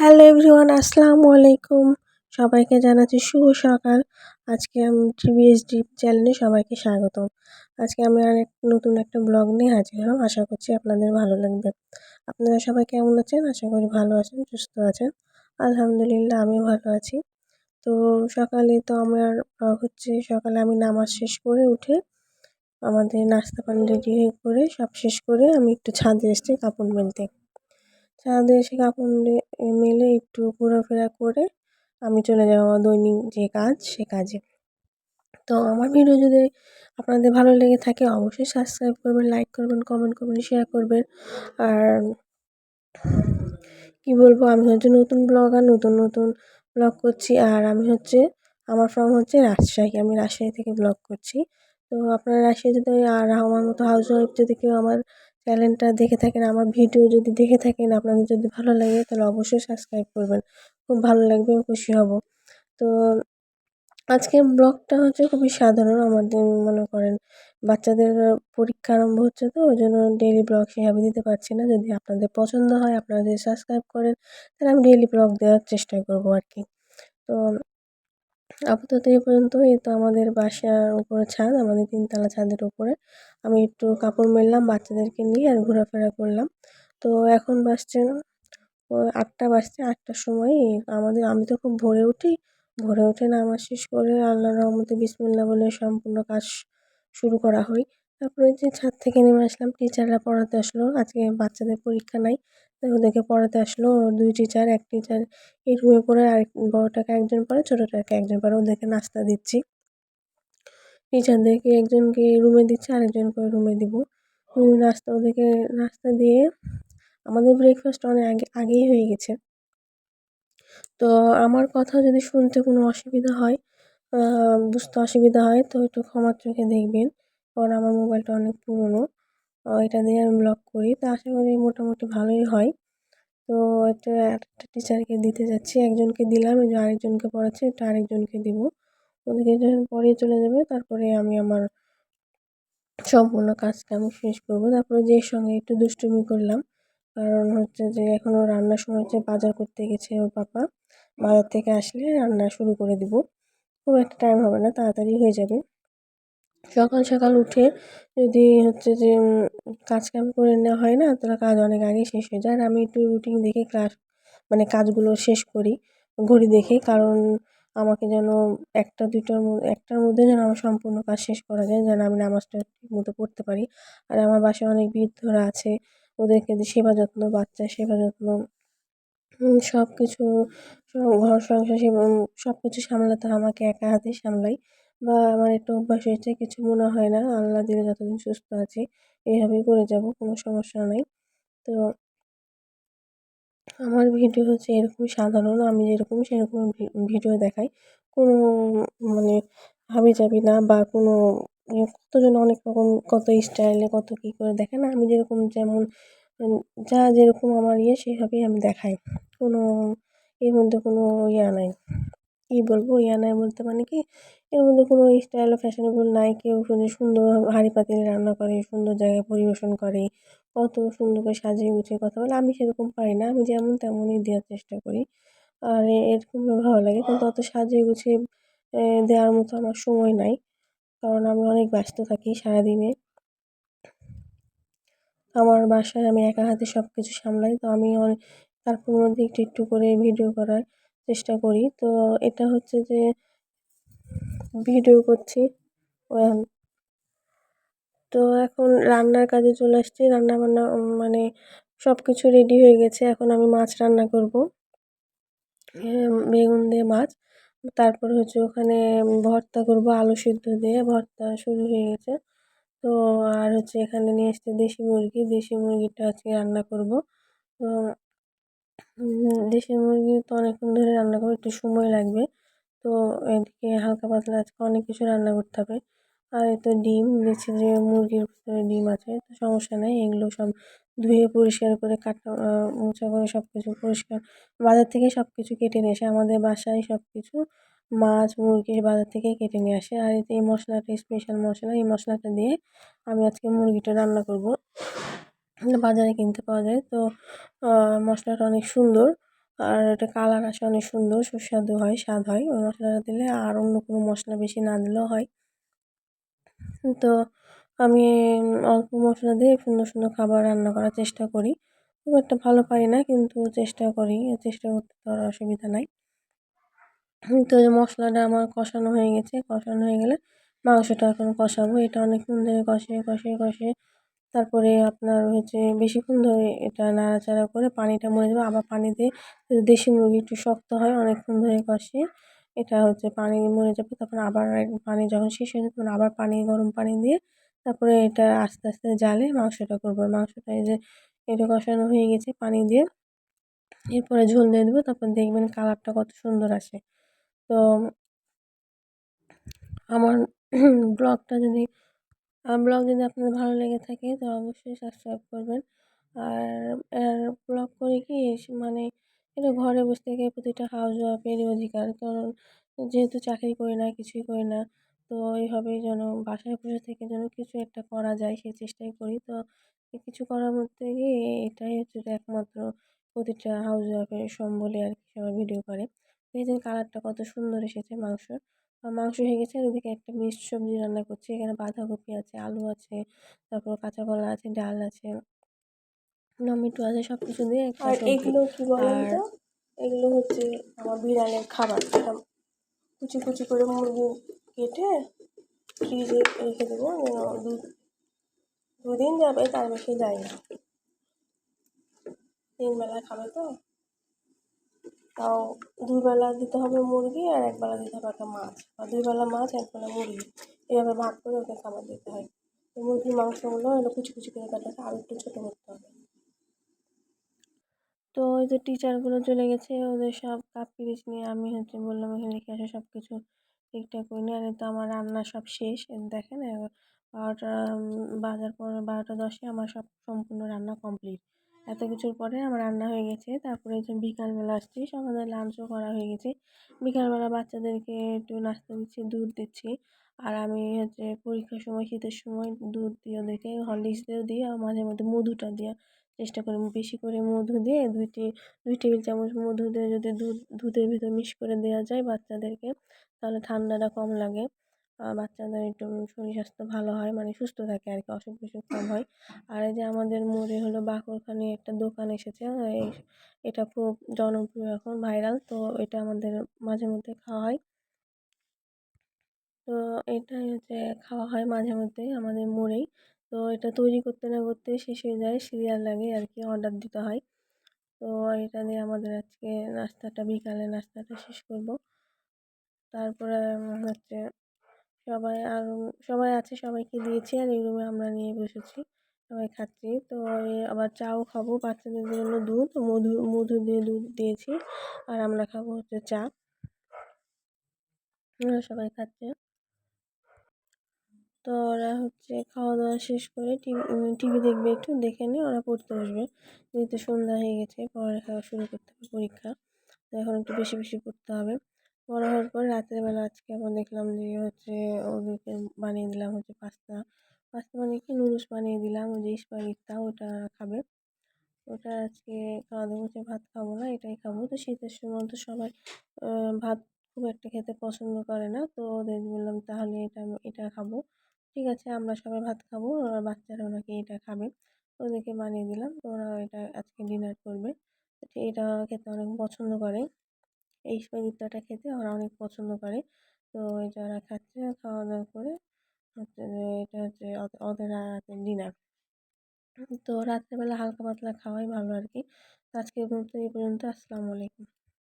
Hello everyone, আসসালামু আলাইকুম। সবাইকে জানাচ্ছি শুভ সকাল। আজকে আমি TVSD চ্যানেলে সবাইকে স্বাগতম। আজকে আমি নতুন একটা ব্লগ নিয়ে হাজির হলাম। আশা করছি আপনাদের ভালো লাগবে। আপনারা সবাই কেমন আছেন? আশা করি ভালো আছেন, সুস্থ আছেন। আলহামদুলিল্লাহ আমিও ভালো আছি। তো সকালে তো আমার সকালে আমি নামাজ শেষ করে উঠে আমাদের নাস্তা পানি রেডি করে সব শেষ করে আমি একটু ছাদে এসেছি কাপড় মেলতে। ছাদে এসে কাপড় মেলে একটু ঘোরাফেরা করে আমি চলে যাবো আমার দৈনিক যে কাজ সে কাজে। তো আমার ভিডিও যদি আপনাদের ভালো লেগে থাকে অবশ্যই সাবস্ক্রাইব করবেন, লাইক করবেন, কমেন্ট করবেন, শেয়ার করবেন। আর কি বলবো, আমি নতুন ব্লগার, নতুন ব্লগ করছি। আর আমার ফ্রম রাজশাহী। আমি রাজশাহী থেকে ব্লগ করছি। তো আপনারা রাজশাহী যদি আর আমার মতো হাউসওয়াইফ যদি কেউ আমার চ্যানেলটা দেখে থাকেন, আমার ভিডিও যদি দেখে থাকেন, আপনাদের যদি ভালো লাগে তাহলে অবশ্যই সাবস্ক্রাইব করবেন। খুব ভালো লাগবে, খুশি হব। তো আজকের ব্লগটা খুবই সাধারণ। আমাদের মনে করেন বাচ্চাদের পরীক্ষা আরম্ভ হচ্ছে, তো ওই জন্য ডেইলি ব্লগ সেভাবে দিতে পারছি না। যদি আপনাদের পছন্দ হয়, আপনারা যদি সাবস্ক্রাইব করেন, তাহলে আমি ডেইলি ব্লগ দেওয়ার চেষ্টা করবো আর কি। তো আপাতত এই পর্যন্তই। তো আমাদের বাসার উপরে ছাদ, আমাদের ৩ তলা ছাদের উপরে আমি একটু কাপড় মেললাম বাচ্চাদেরকে নিয়ে আর ঘোরাফেরা করলাম। তো এখন বাজছে ৮টা বাজছে। ৮টার সময় আমি তো খুব ভোরে উঠি। ভোরে উঠে নামাজ শেষ করে আল্লাহর রহমতে বিসমিল্লাহ বলে সম্পূর্ণ কাজ শুরু করা হয়। তারপরে যে ছাদ থেকে নেমে আসলাম, টিচাররা পড়াতে আসলো। আজকে বাচ্চাদের পরীক্ষা নাই, তাই ওদেরকে পড়াতে আসলো। ২ টিচার, ১ টিচার এই রুমে পড়ে, আরেক বড়টাকে একজন পড়ে, ছোটটাকে একজন পড়ে। ওদেরকে নাস্তা দিচ্ছি। টিচারদেরকে একজনকে রুমে দিচ্ছি, আরেকজনকে ওই রুমে দিব। ওদেরকে নাস্তা দিয়ে আমাদের ব্রেকফাস্ট অনেক আগেই হয়ে গেছে। তো আমার কথা যদি শুনতে কোনো অসুবিধা হয়, বুঝতে অসুবিধা হয়, তো একটু ক্ষমার চোখে দেখবেন। কারণ আমার মোবাইলটা অনেক পুরনো। এটা দিয়ে আমি ব্লগ করি। তো আশা করি মোটামুটি ভালোই হয়। তো এটা আরেকটা টিচারকে দিতে যাচ্ছি। একজনকে দিলাম, এই যে আরেকজনকে পড়াচ্ছি, এটা আরেকজনকে দিব। ওদেরকে যখন পড়িয়ে চলে যাবে, তারপরে আমি আমার সম্পূর্ণ কাজটা আমি শেষ করব। তারপরে যের সঙ্গে একটু দুষ্টুমি করলাম। কারণ এখনও রান্নার সময় বাজার করতে গেছে ওর পাপা। বাজার থেকে আসলে রান্না শুরু করে দিব। খুব একটা টাইম হবে না, তাড়াতাড়ি হয়ে যাবে। সকাল সকাল উঠে যদি কাজ কাম করে নেওয়া হয় না, তাহলে কাজ অনেক আগেই শেষ হয়ে যায়। আর আমি একটু রুটিন দেখে কাজগুলো শেষ করি ঘড়ি দেখে। কারণ আমাকে যেন ১টার মধ্যে যেন আমার সম্পূর্ণ কাজ শেষ করা যায়, যেন আমি নামাজটা ঠিকমতো পড়তে পারি। আর আমার বাসায় অনেক বৃদ্ধরা আছে, ওদেরকে সেবা যত্ন, বাচ্চার সেবা যত্ন, সবকিছু, ঘর সংসার সবকিছু সামলাতে আমাকে একা হাতেই সামলাই। বা আমার একটা অভ্যাস হয়েছে, কিছু মনে হয় না, আল্লাহ দিলে যতদিন সুস্থ আছি এইভাবেই করে যাব, কোনো সমস্যা নাই। তো আমার ভিডিও এরকমই সাধারণ। আমি যেরকম সেরকম ভিডিও দেখাই। কোনো মানে হাবিজাবি না, বা কোনো কতজন অনেক রকম কত স্টাইলে কত কী করে দেখে না। আমি যেরকম যেমন যেরকম আমার সেভাবেই আমি দেখাই। কোনো এর মধ্যে কোনো নাই। কি বলবো, নাই বলতে মানে কি, এর মধ্যে কোনো স্টাইল ও ফ্যাশনেবল নাই। কেউ সুন্দর হাঁড়ি পাতিলে রান্না করে, সুন্দর জায়গায় পরিবেশন করে, কত সুন্দর করে সাজিয়ে গুছিয়ে কথা বলে। আমি সেরকম পারি না। আমি যেমন তেমনই দেওয়ার চেষ্টা করি। আর এরকমভাবে ভালো লাগে। কিন্তু অত সাজিয়ে গুছিয়ে দেওয়ার মতো আমার সময় নাই। কারণ আমি অনেক ব্যস্ত থাকি সারাদিনে। আমার বাসায় আমি একা হাতে সবকিছু সামলাই। তো আমি তারপর মধ্যে একটু করে ভিডিও করার চেষ্টা করি। তো এটা ভিডিও করছি। এখন তো এখন রান্নার কাজে চলে আসছি। রান্নাবান্না মানে সবকিছু রেডি হয়ে গেছে। এখন আমি মাছ রান্না করব। বেগুন দিয়ে মাছ। তারপর ওখানে ভর্তা করব আলু সিদ্ধ দিয়ে। ভর্তা শুরু হয়ে গেছে। তো আর এখানে নিয়ে এসেছি দেশি মুরগি। দেশি মুরগিটা আজকে রান্না করব। তো দেশি মুরগি তো অনেকক্ষণ ধরে রান্না করবো, একটু সময় লাগবে। তো এদিকে হালকা পাতলা আজকে অনেক কিছু রান্না করতে হবে। আর তো ডিম দেখছি যে মুরগির ভিতরে ডিম আছে, তো সমস্যা নেই। এগুলো সব ধুয়ে পরিষ্কার করে কাটা মোছা করে সব কিছু পরিষ্কার বাজার থেকে সব কিছু কেটে নিয়ে আসে। আমাদের বাসায় সব কিছু মাছ মুরগি বাজার থেকে কেটে নিয়ে আসে। আর এই মশলাটা স্পেশাল মশলা, এই মশলাটা দিয়ে আমি আজকে মুরগিটা রান্না করব। বাজারে কিনতে পাওয়া যায়। তো মশলাটা অনেক সুন্দর। আর এটা কালার আসে অনেক সুন্দর, সুস্বাদু হয়, স্বাদ হয়। ওই মশলাটা দিলে আর অন্য কোনো মশলা বেশি না দিলেও হয়। তো আমি অল্প মশলা দিয়ে সুন্দর, সুন্দর খাবার রান্না করার চেষ্টা করি। খুব একটা ভালো পারি না, কিন্তু চেষ্টা করি। চেষ্টা করতে তো আর অসুবিধা নাই। তো এই মশলাটা আমার কষানো হয়ে গেছে। কষানো হয়ে গেলে মাংসটা এখন কষাবো। এটা অনেকক্ষণ ধরে কষিয়ে তারপরে আপনার হচ্ছে বেশিক্ষণ ধরে এটা নাড়াচাড়া করে পানিটা মরে যাবে। আবার পানি দিয়ে, যদি দেশি মুরগি একটু শক্ত হয়, অনেকক্ষণ ধরে কষিয়ে এটা হচ্ছে পানি মরে যাবে। তারপর আবার পানি যখন শেষ হয়ে যাবে তখন আবার গরম পানি দিয়ে তারপরে এটা আস্তে, আস্তে জ্বালে মাংসটা করবো। মাংসটা এই যে এটা কষানো হয়ে গেছে পানি দিয়ে, এরপরে ঝোল দিয়ে দেবো। তারপর দেখবেন কালারটা কত সুন্দর আসে। তো আমার ব্লগটা যদি ব্লগ যদি আপনাদের ভালো লেগে থাকে তো অবশ্যই সাবস্ক্রাইব করবেন। আর ব্লগ করে কি মানে এটা ঘরে বসে থেকে প্রতিটা হাউস ওয়াইফেরই অধিকার। কারণ যেহেতু চাকরি করি না, কিছুই করি না। তো এইভাবেই যেন বাসায় বসে থেকে যেন কিছু একটা করা যায় সেই চেষ্টাই করি। তো কিছু করার মধ্যে গিয়ে এটাই হচ্ছে যে একমাত্র প্রতিটা হাউস ওয়াইফের সম্বলই আরকি, সবাই ভিডিও করে। তো এই যে কালারটা কত সুন্দর এসেছে মাংসর। মাংস হয়ে গেছে আর এদিকে একটা মিক্সড সবজি রান্না করছি। এখানে বাঁধাকপি আছে, আলু আছে, তারপর কাঁচা কলা আছে, ডাল আছে, টমেটো আছে, সব কিছু দিয়ে একটা আর সবজি। এগুলো কি বলেন আর তো? এগুলো হচ্ছে আমার বিড়ালের খাবার। এটা কুচি কুচি করে মুরগি কেটে ফ্রিজে রেখে দেবো, যেন দুদিন যাবে, তার বেশি যায় না। 3 বেলা খাবে তো, তাও 2 বেলা দিতে হবে মুরগি আর 1 বেলা দিতে হবে একটা মাছ, বা 2 বেলা মাছ 1 বেলা মুরগি, এভাবে ভাগ করে ওকে খাবার দিতে হয়। তো মুরগির মাংসগুলো এগুলো কুচি কুচি করে কাটাতে আর একটু ছোটো করতে হবে। তো ওই যে টিচারগুলো চলে গেছে, ওদের সব কাপ পিরিচ নিয়ে আমি হচ্ছে বললাম এখানে রেখে আসো, সব কিছু ঠিকঠাক করে নিয়ে। আর তো আমার রান্না সব শেষ, দেখেন 12টা বাজার পর 12টা 10-এ আমার সব সম্পূর্ণ রান্না কমপ্লিট। এত কিছুর পরে আমার রান্না হয়ে গেছে। তারপরে যে বিকালবেলা আসছি, সকালে লাঞ্চও করা হয়ে গেছে। বিকালবেলা বাচ্চাদেরকে একটু নাস্তা দিচ্ছি, দুধ দিচ্ছি। আর আমি হচ্ছে পরীক্ষার সময়, শীতের সময় দুধ দিয়ে ওদেরকে হরলিক্স দিয়েও দিই, আর মাঝে মধ্যে মধুটা দেওয়ার চেষ্টা করি। বেশি করে মধু দিয়ে 2 টেবিল চামচ মধু দিয়ে যদি দুধের ভিতর মিক্স করে দেওয়া যায় বাচ্চাদেরকে, তাহলে ঠান্ডাটা কম লাগে। বাচ্চাদের একটু শরীর স্বাস্থ্য ভালো হয়, মানে সুস্থ থাকে আর কি, অসুখ বিসুখ কম হয়। আর এই যে আমাদের মোড়ে হলো বাকরখানি একটা দোকান এসেছে, এটা খুব জনপ্রিয়, এখন ভাইরাল। তো এটা আমাদের মাঝে মধ্যে খাওয়া হয়। তো এটাই হচ্ছে খাওয়া হয় মাঝে মধ্যে আমাদের মোড়েই। তো এটা তৈরি করতে না করতে শেষ হয়ে যায়, সিরিয়াল লাগে আর কি, অর্ডার দিতে হয়। তো এটা দিয়ে আমাদের আজকে বিকালে নাস্তাটা শেষ করব। তারপরে হচ্ছে সবাই আছে, সবাইকে দিয়েছি আর এই রুমে আমরা নিয়ে বসেছি, সবাই খাচ্ছি। তো আবার চাও খাবো, বাচ্চাদের জন্য দুধ, মধু দিয়ে দুধ দিয়েছি। আর আমরা খাবো হচ্ছে চা। ওরা সবাই খাচ্ছে। তো ওরা হচ্ছে খাওয়া দাওয়া শেষ করে টিভি দেখবে, একটু দেখে নিয়ে ওরা পড়তে বসবে। যেহেতু সন্ধ্যা হয়ে গেছে, পড়ালেখা শুরু করতে হবে, পরীক্ষা, তো এখন একটু বেশি বেশি পড়তে হবে। বড় হওয়ার পর রাতের বেলা আজকে আবার দেখলাম যে হচ্ছে ওদেরকে বানিয়ে দিলাম হচ্ছে পাস্তা। পাস্তা মানে কি, নুডলস বানিয়ে দিলাম, ওই যে স্পাগেটিটা, ওটা খাবে। ওটা আজকে খাওয়া দাওয়া হচ্ছে, ভাত খাবো না, এটাই খাবো। তো শীতের সময় তো সবাই ভাত খুব একটা খেতে পছন্দ করে না। তো ওদের বললাম তাহলে এটা খাবো। ঠিক আছে, আমরা সবাই ভাত খাবো, আর বাচ্চারাও নাকি এটা খাবে। ওদেরকে বানিয়ে দিলাম, তো ওরা এটা আজকে ডিনার করবে। তো এটা খেতে অনেক পছন্দ করে, এই স্পাগেটিটা খেতে ওরা অনেক পছন্দ করে। তো এটা ওরা খাচ্ছে, খাওয়া দাওয়া করে হচ্ছে যে এটা হচ্ছে ওদের রাতের ডিনার। তো রাত্রেবেলা হালকা পাতলা খাওয়াই ভালো আর কি। আজকের মতো এই পর্যন্ত। আসসালামু আলাইকুম।